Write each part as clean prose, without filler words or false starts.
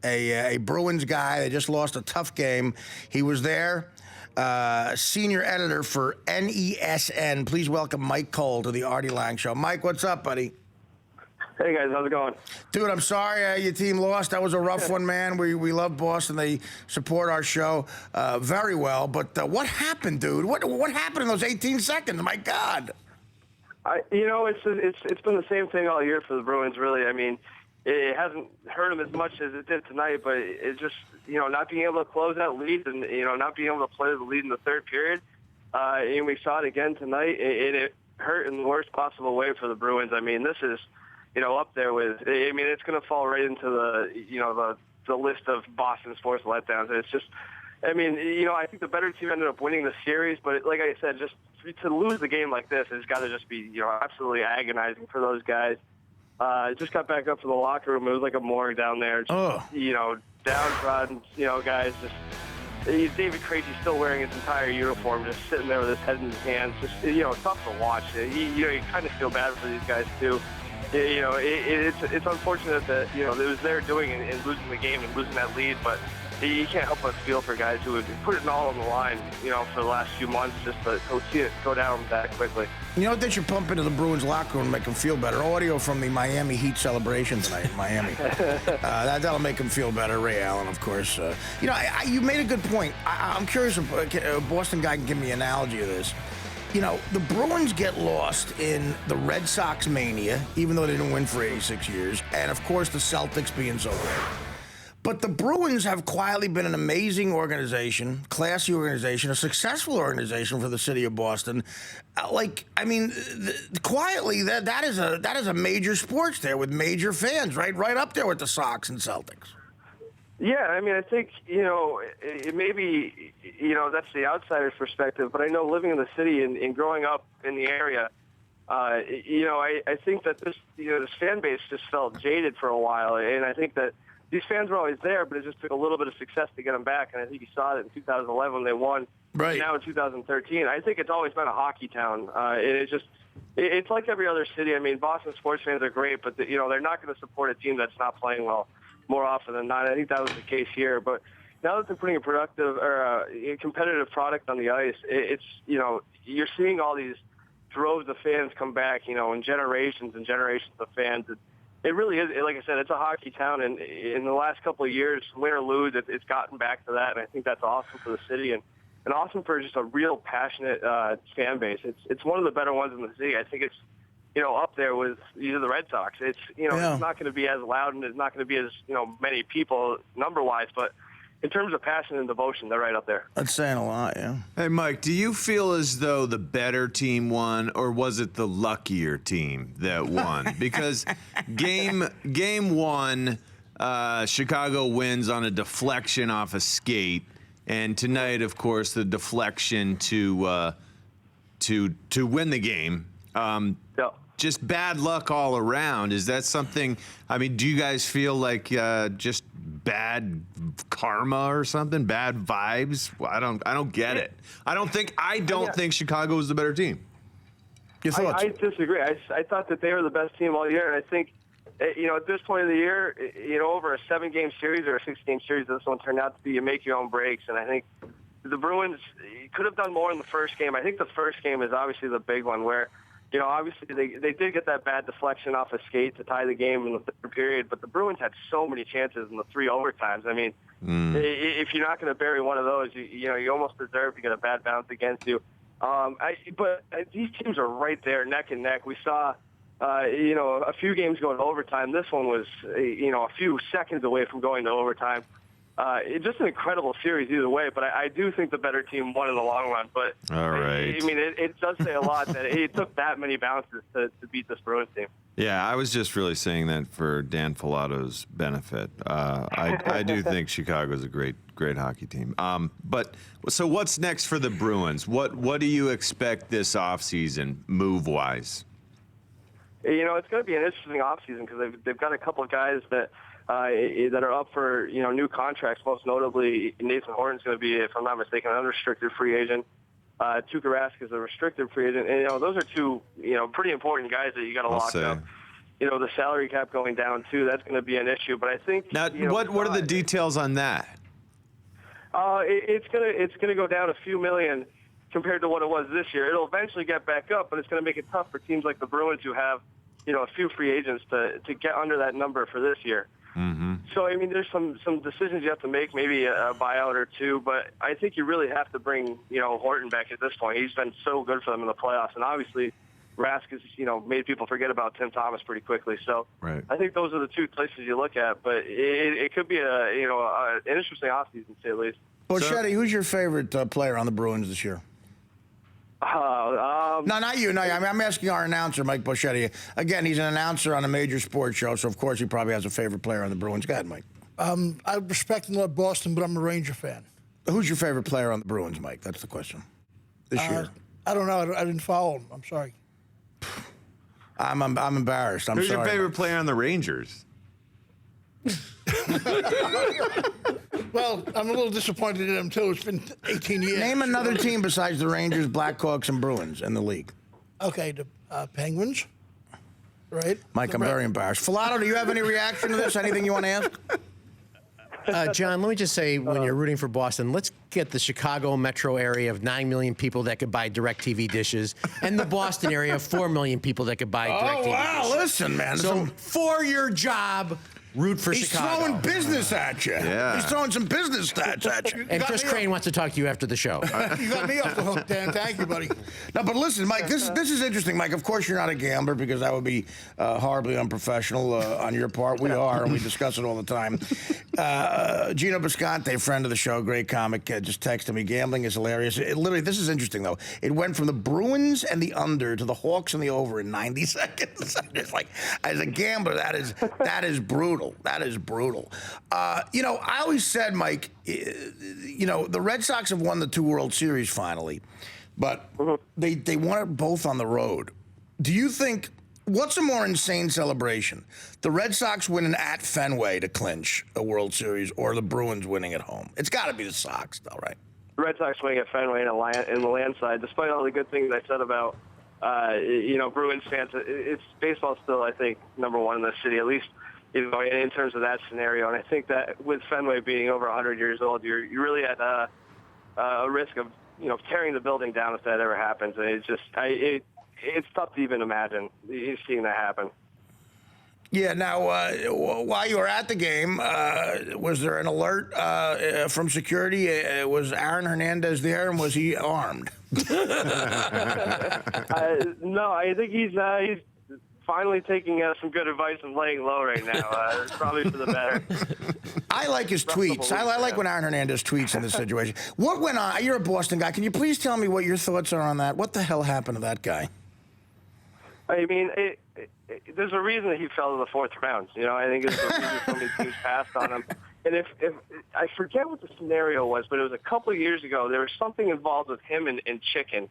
a Bruins guy. They just lost a tough game. He was there, senior editor for NESN. Please welcome Mike Cole to the Artie Lange Show. Mike, what's up, buddy? Hey, guys. How's it going? Dude, I'm sorry your team lost. That was a rough one, man. We love Boston. They support our show very well. But what happened, dude? What happened in those 18 seconds? My God. It's been the same thing all year for the Bruins, really. I mean, it hasn't hurt them as much as it did tonight, but it's just, not being able to close out leads and, not being able to play the lead in the third period. And we saw it again tonight. It hurt in the worst possible way for the Bruins. I mean, this is, up there with, it's going to fall right into the list of Boston sports letdowns. It's just, I think the better team ended up winning the series, but like I said, just to lose the game like this has got to just be, absolutely agonizing for those guys. Just got back up to the locker room. It was like a morgue down there. Just, downtrodden, guys. Just David Krejci still wearing his entire uniform, just sitting there with his head in his hands. Just tough to watch. You kind of feel bad for these guys too. It's unfortunate that it was their doing and losing the game and losing that lead, but you can't help but feel for guys who would put it all on the line, for the last few months, just to see it go down that quickly. You know what they should pump into the Bruins locker room and make them feel better? Audio from the Miami Heat celebration tonight in Miami. That'll make them feel better. Ray Allen, of course. You made a good point. I'm curious if a Boston guy can give me an analogy of this. The Bruins get lost in the Red Sox mania, even though they didn't win for 86 years, and, of course, the Celtics being so great. But the Bruins have quietly been an amazing organization, classy organization, a successful organization for the city of Boston. Quietly, that is a major sports there with major fans, right up there with the Sox and Celtics. Yeah, I think, it maybe, that's the outsider's perspective, but I know living in the city and growing up in the area, I think that this fan base just felt jaded for a while, and I think that these fans were always there, but it just took a little bit of success to get them back, and I think you saw it in 2011 when they won. Right. Now in 2013, I think it's always been a hockey town. It's like every other city. Boston sports fans are great, but they're not going to support a team that's not playing well more often than not. I think that was the case here, but now that they're putting a productive or a competitive product on the ice, it's you're seeing all these droves of fans come back, and generations and generations of fans. It really is, like I said, it's a hockey town, and in the last couple of years, win or lose, it's gotten back to that, and I think that's awesome for the city and awesome for just a real passionate fan base. It's one of the better ones in the city. I think it's up there with either the Red Sox. It's It's not going to be as loud and it's not going to be as many people number wise, but in terms of passion and devotion, they're right up there. That's saying a lot, yeah. Hey, Mike, do you feel as though the better team won, or was it the luckier team that won? Because game one, Chicago wins on a deflection off a skate, and tonight, of course, the deflection to win the game. Yeah. Just bad luck all around. Is that something? Do you guys feel like just bad karma or something? Bad vibes? Well, I don't get it. I don't think Chicago is the better team. Your thoughts? I disagree. I thought that they were the best team all year, and I think at this point of the year, over a 7-game series or a 6-game series, this one turned out to be you make your own breaks, and I think the Bruins could have done more in the first game. I think the first game is obviously the big one where. Obviously they did get that bad deflection off a skate to tie the game in the third period, but the Bruins had so many chances in the 3 overtimes. If you're not going to bury one of those, you almost deserve to get a bad bounce against you. But these teams are right there, neck and neck. We saw, a few games going to overtime. This one was, a few seconds away from going to overtime. It's just an incredible series either way, but I do think the better team won in the long run. But all right. It does say a lot that it took that many bounces to beat this Bruins team. Yeah, I was just really saying that for Dan Filato's benefit. I do think Chicago's a great hockey team. But so what's next for the Bruins? What do you expect this offseason move-wise? It's going to be an interesting offseason because they've got a couple of guys that are up for new contracts. Most notably, Nathan Horton's going to be, if I'm not mistaken, an unrestricted free agent. Tuukka Rask is a restricted free agent, and those are two pretty important guys that you got to lock up. the salary cap going down too. That's going to be an issue. But I think now, what are the details on that? It's gonna go down a few million compared to what it was this year. It'll eventually get back up, but it's going to make it tough for teams like the Bruins who have, a few free agents to get under that number for this year. Mm-hmm. So, I mean, there's some decisions you have to make, maybe a buyout or two, but I think you really have to bring, Horton back at this point. He's been so good for them in the playoffs, and obviously Rask has, made people forget about Tim Thomas pretty quickly. So right. I think those are the two places you look at, but it could be an interesting offseason, to say the least. Well, Shetty, who's your favorite player on the Bruins this year? No, not you. No, I'm asking our announcer, Mike Boschetti. Again, he's an announcer on a major sports show, so of course he probably has a favorite player on the Bruins. Go ahead, Mike. I respect and love Boston, but I'm a Ranger fan. Who's your favorite player on the Bruins, Mike? That's the question. This year. I don't know. I didn't follow him. I'm sorry. I'm embarrassed. Who's sorry. your favorite player on the Rangers? Well, I'm a little disappointed in him, too. It's been 18 years. Name another team besides the Rangers, Blackhawks, and Bruins in the league. Okay, the Penguins, right? Mike, I'm very embarrassed. Filato, do you have any reaction to this? Anything you want to ask? John, let me just say, when you're rooting for Boston, let's get the Chicago metro area of 9 million people that could buy DirecTV dishes and the Boston area of 4 million people that could buy DirecTV dishes. Oh, wow, listen, man. So for your job, root for He's Chicago. throwing business at you. Yeah. He's throwing some business stats at you. And Chris Crane wants to talk to you after the show. You got me off the hook, Dan. Thank you, buddy. No, but listen, Mike, this is interesting, Mike. Of course, you're not a gambler because that would be horribly unprofessional on your part. We are, and we discuss it all the time. Gino Bisconte, friend of the show, great comic, just texted me, gambling is hilarious. Literally, this is interesting, though. It went from the Bruins and the under to the Hawks and the over in 90 seconds. It's like, as a gambler, that is brutal. That is brutal. I always said, Mike, the Red Sox have won the 2 World Series finally, but they won it both on the road. Do you think, what's a more insane celebration? The Red Sox winning at Fenway to clinch a World Series or the Bruins winning at home? It's got to be the Sox, though, right? The Red Sox winning at Fenway in the land side, despite all the good things I said about, Bruins fans, it's baseball still, I think, number one in the city, at least in terms of that scenario. And I think that with Fenway being over 100 years old, you're really at a risk of, tearing the building down if that ever happens. And it's just, it's tough to even imagine seeing that happen. Yeah, now, while you were at the game, was there an alert from security? Was Aaron Hernandez there, and was he armed? No, I think he's finally taking some good advice and laying low right now. Probably for the better. I like his tweets. I like when Aaron Hernandez tweets in this situation. What went on? You're a Boston guy. Can you please tell me what your thoughts are on that? What the hell happened to that guy? I mean, there's a reason that he fell in the 4th round. I think there's a reason so many teams passed on him. And if I forget what the scenario was, but it was a couple of years ago. There was something involved with him and chicken.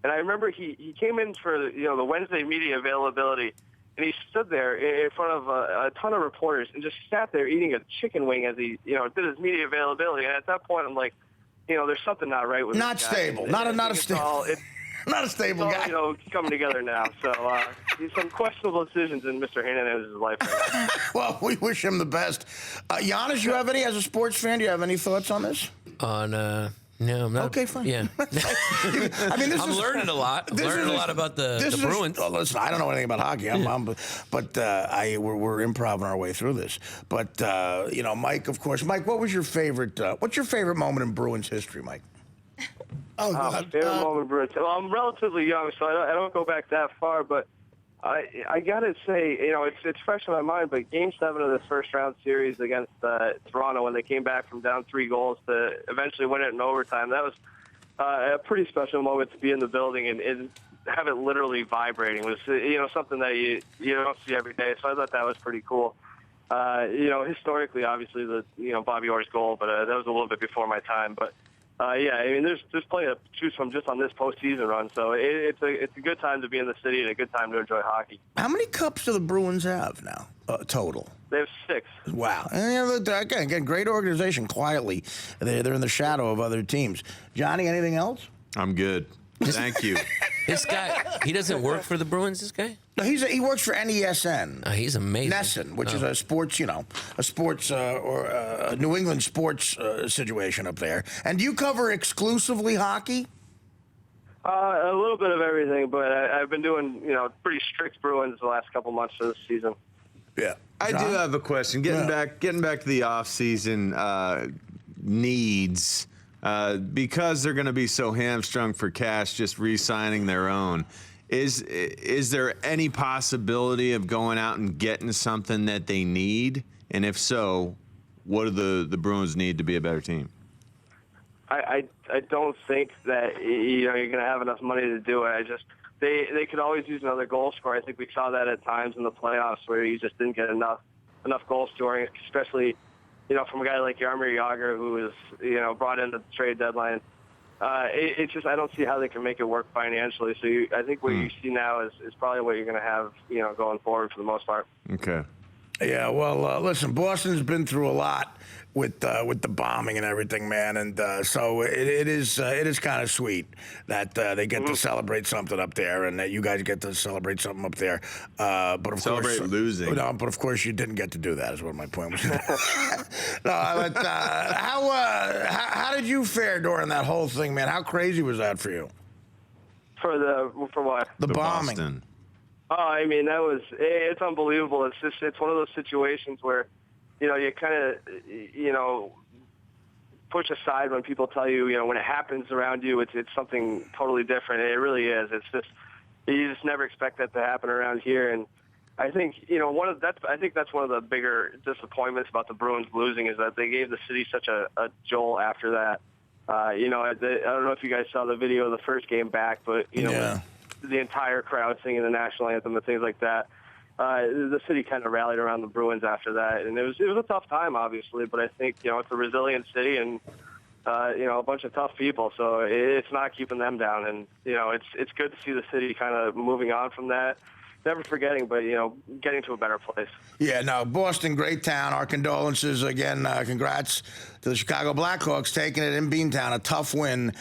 And I remember he came in for the Wednesday media availability, and he stood there in front of a ton of reporters and just sat there eating a chicken wing as he did his media availability. And at that point, I'm like, there's something not right with not this stable. guy. Not a stable. Not a stable guy. It's all, coming together now. So some questionable decisions in Mr. Hernandez's life right now. Well, we wish him the best. Giannis, you have any, as a sports fan, do you have any thoughts on this? No, I'm not. Okay, fine. Yeah. I mean, I'm learning a lot. I'm learning a lot about the Bruins. Listen, I don't know anything about hockey. We're improv our way through this. But Mike, of course. Mike, what was your favorite? What's your favorite moment in Bruins history, Mike? Oh, God. Favorite moment, Bruins. Well, I'm relatively young, so I don't go back that far. But I gotta say, it's fresh in my mind. But Game 7 of this first round series against Toronto, when they came back from down 3 goals to eventually win it in overtime, that was a pretty special moment to be in the building and have it literally vibrating. It was something that you don't see every day. So I thought that was pretty cool. Historically, obviously the Bobby Orr's goal, but that was a little bit before my time. But yeah, I mean, there's plenty to choose from just on this postseason run. So it's a good time to be in the city and a good time to enjoy hockey. How many cups do the Bruins have now, total? They have 6. Wow. And again, great organization. Quietly, they're in the shadow of other teams. Johnny, anything else? I'm good. Thank you. This guy, he doesn't work for the Bruins. This guy? No, he works for NESN. He's amazing. Nesson, which is a sports, or a New England sports situation up there. And do you cover exclusively hockey? A little bit of everything, but I've been doing, pretty strict Bruins the last couple months of this season. Yeah. I do have a question. Getting back to the off-season needs, because they're going to be so hamstrung for cash, just re-signing their own. Is there any possibility of going out and getting something that they need? And if so, what do the Bruins need to be a better team? I don't think that you're going to have enough money to do it. They could always use another goal scorer. I think we saw that at times in the playoffs where you just didn't get enough goal scoring, especially from a guy like Jaromir Jagr who was brought in at the trade deadline. It's just I don't see how they can make it work financially. So I think what you see now is probably what you're going to have going forward for the most part. Okay. Yeah, well, listen, Boston's been through a lot with the bombing and everything, man, and so it is kind of sweet that they get to celebrate something up there, and that you guys get to celebrate something up there. But of celebrate course, losing. No, but of course you didn't get to do that. Is what my point was. No, but how did you fare during that whole thing, man? How crazy was that for you? For what? The bombing. Boston. Oh, I mean, it's unbelievable. It's one of those situations where, you kind of, push aside when people tell you, when it happens around you, it's something totally different. It really is. It's just, you just never expect that to happen around here. And I think, I think that's one of the bigger disappointments about the Bruins losing is that they gave the city such a jolt after that. I don't know if you guys saw the video of the first game back, but, Yeah. The entire crowd singing the national anthem and things like that. The city kind of rallied around the Bruins after that, and it was a tough time, obviously. But I think it's a resilient city and a bunch of tough people, so it's not keeping them down. And it's good to see the city kind of moving on from that. Never forgetting, but getting to a better place. Yeah, no, Boston, great town. Our condolences again. Congrats to the Chicago Blackhawks taking it in Beantown, a tough win.